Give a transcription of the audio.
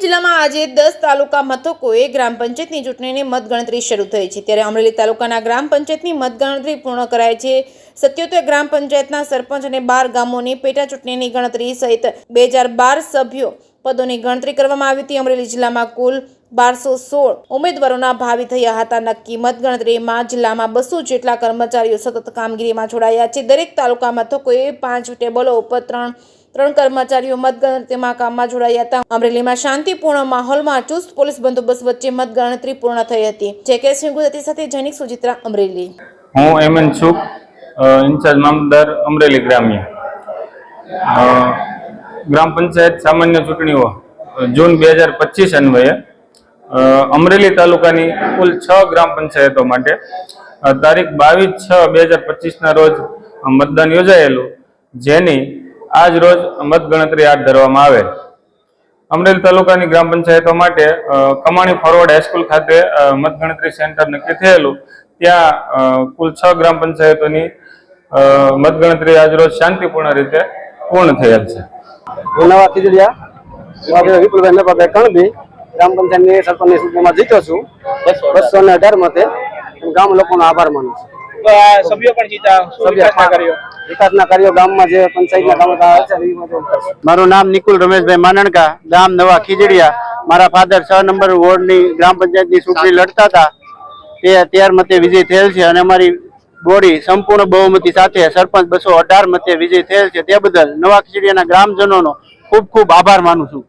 જિલ્લામાં આજે 10 તાલુકા મથકોએ ગ્રામ પંચાયતની ચૂંટણીની મતગણતરી શરૂ થઈ છે, ત્યારે અમરેલી તાલુકાના ગ્રામ પંચાયતની મતગણતરી પૂર્ણ કરાઈ છે। 77 ગ્રામ પંચાયતના સરપંચ અને 12 ગામોની પેટા ચૂંટણીની ગણતરી સહિત 2012 સભ્યો પદોની ગણતરી કરવામાં આવી હતી। અમરેલી જિલ્લામાં કુલ 1216 ઉમેદવારોના ભાવિ થયા હતા। નક્કી મતગણતરીમાં જિલ્લામાં 200 જેટલા કર્મચારીઓ સતત કામગીરીમાં જોડાયા છે। દરેક તાલુકા મથકોએ 5 ટેબલો ઉપર 3 કર્મચારીઓ મતગણતરીમાં કામમાં જોડાયા હતા। અમરેલીમાં શાંતિપૂર્ણ માહોલમાં ચુસ્ત પોલીસ બંદોબસ્ત વચ્ચે મતગણતરી પૂર્ણ થઈ હતી। જેકે સિંહ ગુજરાતી સાથે જૈનિક સુચિત્રા અમરેલી। હું એમએન સુખ, ઇન્ચાર્જ મામલતદાર અમરેલી ગ્રામ્ય। ગ્રામ પંચાયત સામાન્ય ચૂંટણીઓ જૂન 2025 અન્વયે અમરેલી તાલુકાની કુલ 6 ગ્રામ પંચાયતો માટે તારીખ 22/6/2025 રોજ મતદાન યોજાયેલું, જેની આજ રોજ મતગણતરી હાથ ધરવામાં આવેલ। અમરેલી તાલુકાની ગ્રામ પંચાયતો માટે કમાણી ફોરવર્ડ હાઈસ્કૂલ ખાતે મતગણતરી સેન્ટર નક્કી થયેલું, ત્યાં કુલ 6 ગ્રામ પંચાયતોની મતગણતરી આજ રોજ શાંતિપૂર્ણ રીતે પૂર્ણ થયેલ છે। નવા ખીજડીયા વિપુલભાઈ નપાભાઈ કણબી ગ્રામ પંચાયતની સરપંચની ચૂંટણીમાં જીત્યો છું 218 મતે। ગામ લોકોનો આભાર માનું છું। સભ્યો પણ જીતા, વિકાસના કાર્યો ગામમાં જે પંચાયતના કામો છે। મારું નામ નિકુલ રમેશભાઈ માનણકા, ગામ નવા ખીજડીયા। મારા ફાધર 6 નંબર વોર્ડની ગ્રામ પંચાયતની ચૂંટણી લડતા હતા, તે 13 મતે વિજય થયેલ છે અને અમારી બોડી સંપૂર્ણ બહુમતી સાથે સરપંચ 218 મતે વિજય થયેલ છે। તે બદલ નવા ખીજડીયાના ગ્રામજનોનો ખૂબ ખૂબ આભાર માનું છું।